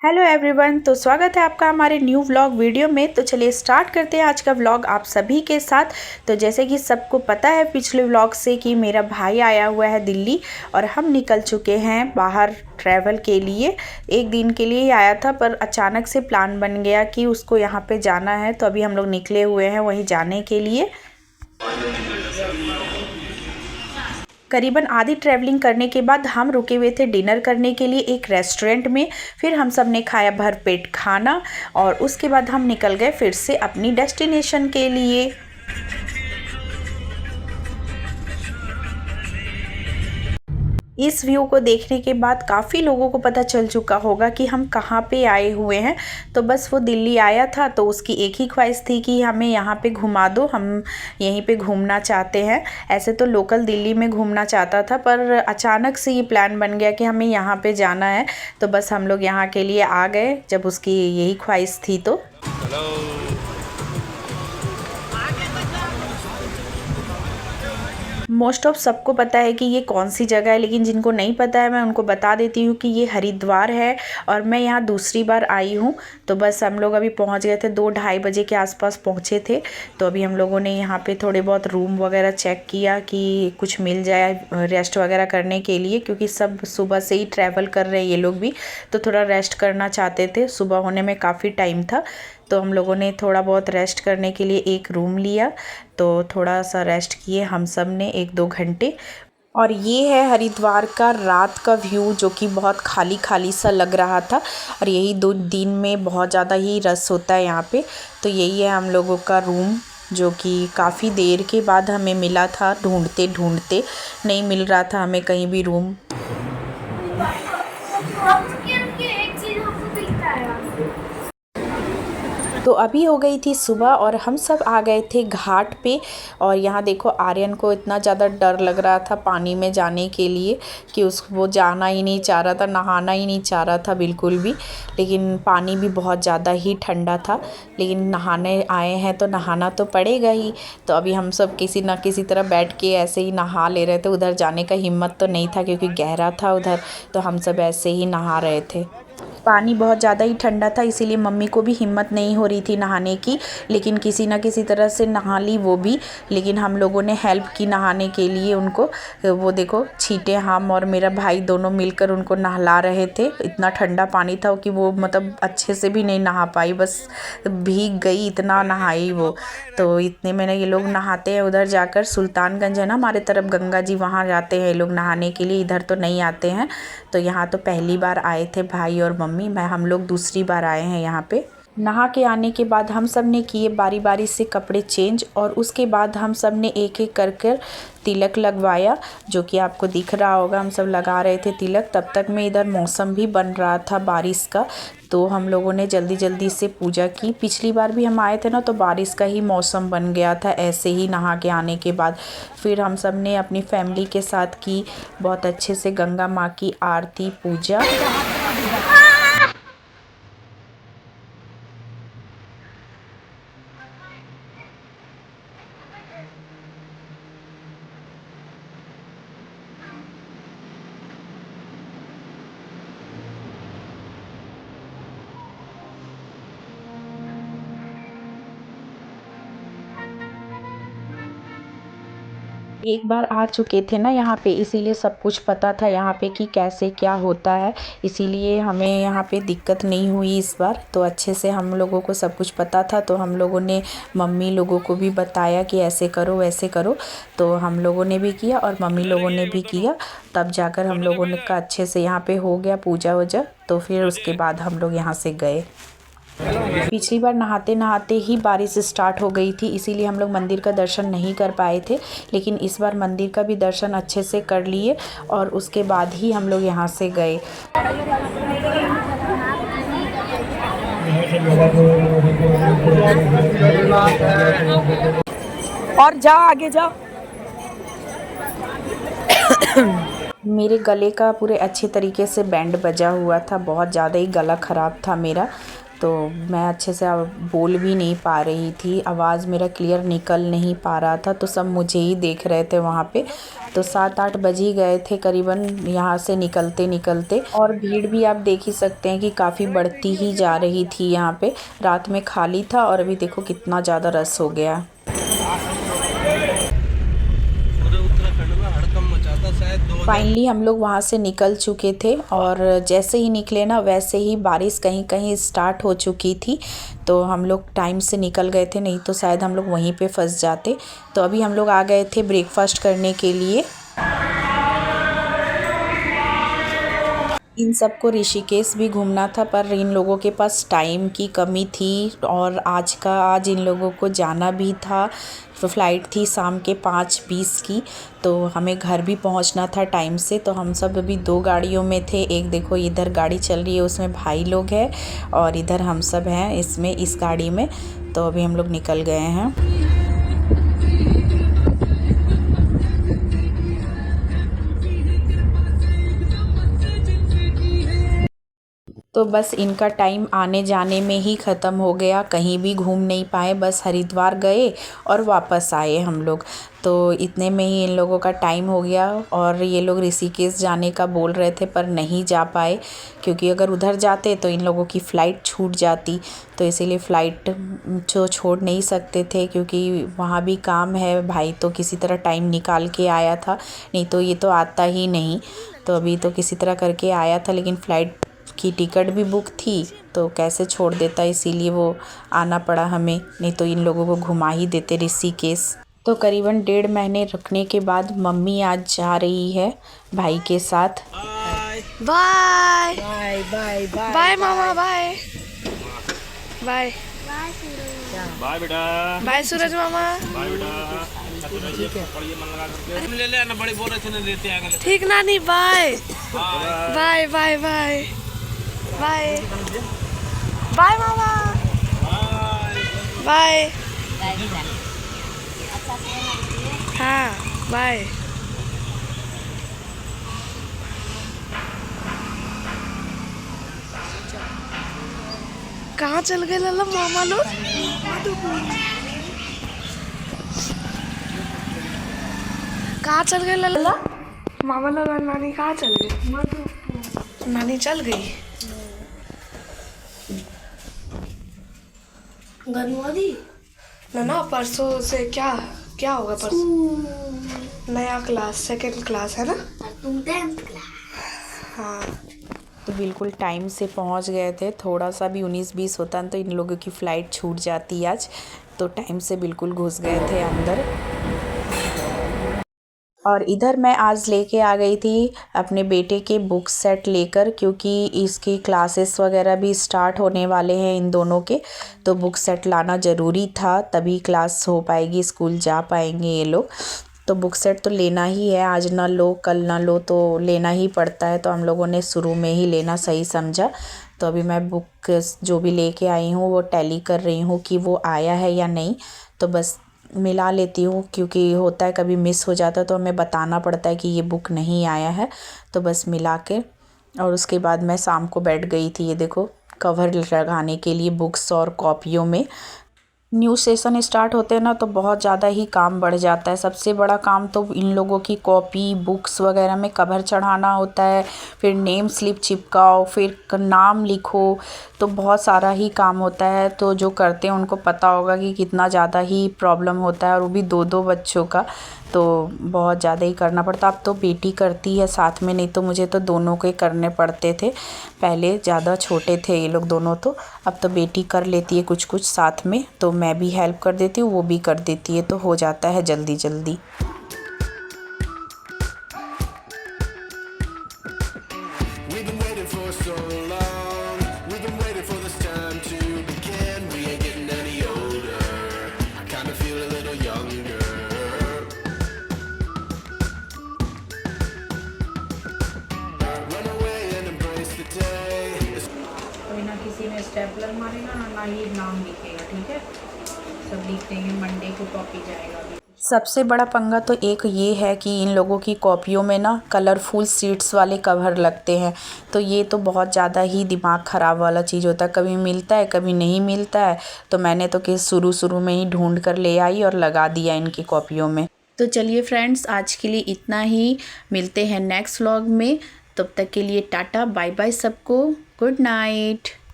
Hello everyone, तो स्वागत है आपका हमारे न्यू व्लॉग वीडियो में। तो चलिए स्टार्ट करते हैं आज का व्लॉग आप सभी के साथ। तो जैसे कि सबको पता है पिछले व्लॉग से कि मेरा भाई आया हुआ है दिल्ली और हम निकल चुके हैं बाहर ट्रैवल के लिए। एक दिन के लिए ही आया था पर अचानक से प्लान बन गया कि उसको यहाँ पे जाना है, तो अभी हम लोग निकले हुए हैं वहीं जाने के लिए। करीबन आधी ट्रैवलिंग करने के बाद हम रुके हुए थे डिनर करने के लिए एक रेस्टोरेंट में। फिर हम सब ने खाया भरपेट खाना और उसके बाद हम निकल गए फिर से अपनी डेस्टिनेशन के लिए। इस व्यू को देखने के बाद काफ़ी लोगों को पता चल चुका होगा कि हम कहाँ पे आए हुए हैं। तो बस वो दिल्ली आया था तो उसकी एक ही ख्वाहिश थी कि हमें यहाँ पे घुमा दो, हम यहीं पे घूमना चाहते हैं। ऐसे तो लोकल दिल्ली में घूमना चाहता था पर अचानक से ये प्लान बन गया कि हमें यहाँ पे जाना है, तो बस हम लोग यहाँ के लिए आ गए जब उसकी यही ख्वाहिश थी। तो मोस्ट ऑफ सबको पता है कि ये कौन सी जगह है, लेकिन जिनको नहीं पता है मैं उनको बता देती हूँ कि ये हरिद्वार है और मैं यहाँ दूसरी बार आई हूँ। तो बस हम लोग अभी पहुँच गए थे, 2-2:30 बजे के आसपास पहुँचे थे। तो अभी हम लोगों ने यहाँ पे थोड़े बहुत रूम वगैरह चेक किया कि कुछ मिल जाए रेस्ट वगैरह करने के लिए, क्योंकि सब सुबह से ही ट्रैवल कर रहे हैं ये लोग भी, तो थोड़ा रेस्ट करना चाहते थे। सुबह होने में काफ़ी टाइम था तो हम लोगों ने थोड़ा बहुत रेस्ट करने के लिए एक रूम लिया। तो थोड़ा सा रेस्ट किए हम सब ने 1-2 घंटे। और ये है हरिद्वार का रात का व्यू जो कि बहुत खाली खाली सा लग रहा था, और यही 2 दिन में बहुत ज़्यादा ही रस होता है यहाँ पे। तो यही है हम लोगों का रूम जो कि काफ़ी देर के बाद हमें मिला था, ढूंढते ढूंढते नहीं मिल रहा था हमें कहीं भी रूम। तो अभी हो गई थी सुबह और हम सब आ गए थे घाट पे। और यहाँ देखो आर्यन को इतना ज़्यादा डर लग रहा था पानी में जाने के लिए कि वो जाना ही नहीं चाह रहा था, नहाना ही नहीं चाह रहा था बिल्कुल भी। लेकिन पानी भी बहुत ज़्यादा ही ठंडा था, लेकिन नहाने आए हैं तो नहाना तो पड़ेगा ही। तो अभी हम सब किसी ना किसी तरह बैठ के ऐसे ही नहा ले रहे थे। उधर जाने का हिम्मत तो नहीं था क्योंकि गहरा था उधर, तो हम सब ऐसे ही नहा रहे थे। पानी बहुत ज़्यादा ही ठंडा था इसीलिए मम्मी को भी हिम्मत नहीं हो रही थी नहाने की, लेकिन किसी न किसी तरह से नहा ली वो भी। लेकिन हम लोगों ने हेल्प की नहाने के लिए उनको। वो देखो छींटे हम और मेरा भाई दोनों मिलकर उनको नहला रहे थे। इतना ठंडा पानी था कि वो मतलब अच्छे से भी नहीं नहा पाई, बस भीग गई, इतना नहाई वो। तो इतने में ना ये लोग नहाते हैं उधर जाकर, सुल्तानगंज है ना हमारे तरफ गंगा जी, वहाँ जाते हैं ये लोग नहाने के लिए, इधर तो नहीं आते हैं। तो यहाँ तो पहली बार आए थे भाई और मम्मी, हम लोग दूसरी बार आए हैं यहाँ पे। नहा के आने के बाद हम सब ने किए बारी बारी से कपड़े चेंज, और उसके बाद हम सब ने एक एक कर कर तिलक लगवाया, जो कि आपको दिख रहा होगा हम सब लगा रहे थे तिलक। तब तक में इधर मौसम भी बन रहा था बारिश का, तो हम लोगों ने जल्दी जल्दी से पूजा की। पिछली बार भी हम आए थे ना तो बारिश का ही मौसम बन गया था ऐसे ही नहा के आने के बाद। फिर हम सब ने अपनी फैमिली के साथ की बहुत अच्छे से गंगा माँ की आरती पूजा। एक बार आ चुके थे ना यहाँ पे, इसीलिए सब कुछ पता था यहाँ पे कि कैसे क्या होता है, इसीलिए हमें यहाँ पे दिक्कत नहीं हुई इस बार। तो अच्छे से हम लोगों को सब कुछ पता था, तो हम लोगों ने मम्मी लोगों को भी बताया कि ऐसे करो वैसे करो। तो हम लोगों ने भी किया और मम्मी लोगों ने भी किया, तब जाकर हम लोगों ने का अच्छे से यहाँ पे हो गया पूजा वूजा। तो फिर उसके बाद हम लोग यहाँ से गए। पिछली बार नहाते नहाते ही बारिश स्टार्ट हो गई थी, इसीलिए हम लोग मंदिर का दर्शन नहीं कर पाए थे। लेकिन इस बार मंदिर का भी दर्शन अच्छे से कर लिए और उसके बाद ही हम लोग यहाँ से गए। और जा आगे जा। मेरे गले का पूरे अच्छे तरीके से बैंड बजा हुआ था, बहुत ज़्यादा ही गला ख़राब था मेरा। तो मैं अच्छे से बोल भी नहीं पा रही थी, आवाज़ मेरा क्लियर निकल नहीं पा रहा था। तो सब मुझे ही देख रहे थे वहाँ पे। तो 7-8 बज ही गए थे करीबन यहाँ से निकलते निकलते, और भीड़ भी आप देख ही सकते हैं कि काफ़ी बढ़ती ही जा रही थी यहाँ पे। रात में खाली था और अभी देखो कितना ज़्यादा रस हो गया। फाइनली हम लोग वहाँ से निकल चुके थे, और जैसे ही निकले ना वैसे ही बारिश कहीं कहीं स्टार्ट हो चुकी थी। तो हम लोग टाइम से निकल गए थे, नहीं तो शायद हम लोग वहीं पे फंस जाते। तो अभी हम लोग आ गए थे ब्रेकफास्ट करने के लिए। इन सबको ऋषिकेश भी घूमना था, पर इन लोगों के पास टाइम की कमी थी, और आज इन लोगों को जाना भी था। फ़्लाइट थी शाम के 5:20 की, तो हमें घर भी पहुंचना था टाइम से। तो हम सब अभी 2 गाड़ियों में थे। एक देखो इधर गाड़ी चल रही है, उसमें भाई लोग हैं, और इधर हम सब हैं इसमें, इस गाड़ी में। तो अभी हम लोग निकल गए हैं। तो बस इनका टाइम आने जाने में ही ख़त्म हो गया, कहीं भी घूम नहीं पाए, बस हरिद्वार गए और वापस आए हम लोग। तो इतने में ही इन लोगों का टाइम हो गया, और ये लोग ऋषिकेश जाने का बोल रहे थे पर नहीं जा पाए, क्योंकि अगर उधर जाते तो इन लोगों की फ़्लाइट छूट जाती। तो इसीलिए फ़्लाइट जो छोड़ नहीं सकते थे, क्योंकि वहाँ भी काम है। भाई तो किसी तरह टाइम निकाल के आया था, नहीं तो ये तो आता ही नहीं। तो अभी तो किसी तरह करके आया था, लेकिन फ़्लाइट की टिकट भी बुक थी, तो कैसे छोड़ देता, इसीलिए वो आना पड़ा हमें, नहीं तो इन लोगों को घुमा ही देते ऋषिकेश। तो करीबन 1.5 महीने रुकने के बाद मम्मी आज जा रही है भाई के साथ। बाय बाय बाय बाय मामा, बाय बाय बाय बेटा, बाय सूरज मामा, बाय बेटा। ठीक है, ले ले ना, बड़ी बोल रहे थे लेते आएंगे। ठीक नानी, bye bye bye bye bye bye मामा, बाय। हाँ बाय। कहाँ चल गए लल्ला मामा लोग? कहाँ चल गए लल्ला मामा लोग और नानी? कहाँ चल गए? नानी चल गई ना परसों से क्या क्या होगा? परसों नया क्लास, 2nd क्लास है ना? तुम 10th क्लास। हाँ। तो बिल्कुल टाइम से पहुंच गए थे। थोड़ा सा भी 19-20 होता तो इन लोगों की फ़्लाइट छूट जाती आज। तो टाइम से बिल्कुल घुस गए थे अंदर। और इधर मैं आज लेके आ गई थी अपने बेटे के बुक सेट लेकर, क्योंकि इसकी क्लासेस वगैरह भी स्टार्ट होने वाले हैं इन दोनों के। तो बुक सेट लाना ज़रूरी था, तभी क्लास हो पाएगी, स्कूल जा पाएंगे ये लोग। तो बुक सेट तो लेना ही है, आज ना लो कल ना लो तो लेना ही पड़ता है। तो हम लोगों ने शुरू में ही लेना सही समझा। तो अभी मैं बुक जो भी लेके आई हूँ वो टैली कर रही हूँ कि वो आया है या नहीं। तो बस मिला लेती हूँ, क्योंकि होता है कभी मिस हो जाता है तो हमें बताना पड़ता है कि ये बुक नहीं आया है। तो बस मिला के, और उसके बाद मैं शाम को बैठ गई थी, ये देखो कवर लगाने के लिए बुक्स और कॉपियों में। न्यू सेशन स्टार्ट होते हैं ना तो बहुत ज़्यादा ही काम बढ़ जाता है। सबसे बड़ा काम तो इन लोगों की कॉपी बुक्स वगैरह में कवर चढ़ाना होता है, फिर नेम स्लिप चिपकाओ, फिर नाम लिखो, तो बहुत सारा ही काम होता है। तो जो करते हैं उनको पता होगा कि कितना ज़्यादा ही प्रॉब्लम होता है, और वो भी 2-2 बच्चों का, तो बहुत ज़्यादा ही करना पड़ता। अब तो बेटी करती है साथ में, नहीं तो मुझे तो दोनों के करने पड़ते थे। पहले ज़्यादा छोटे थे ये लोग दोनों, तो अब तो बेटी कर लेती है कुछ कुछ साथ में, तो मैं भी हेल्प कर देती हूँ, वो भी कर देती है, तो हो जाता है जल्दी जल्दी। किसी में स्टेपलर मारेगा ना ही नाम लिखेगा, ठीक है? सब लिख देंगे, मंडे को कॉपी जाएगा। सबसे बड़ा पंगा तो एक ये है कि इन लोगों की कॉपियों में ना कलरफुल सीड्स वाले कवर लगते हैं, तो ये तो बहुत ज़्यादा ही दिमाग ख़राब वाला चीज़ होता है, कभी मिलता है कभी नहीं मिलता है। तो मैंने तो कि शुरू में ही ढूंढ कर ले आई और लगा दिया इनकी कॉपियों में। तो चलिए फ्रेंड्स, आज के लिए इतना ही, मिलते हैं नेक्स्ट व्लॉग में। तब तक के लिए टाटा बाय बाय सबको, गुड नाइट।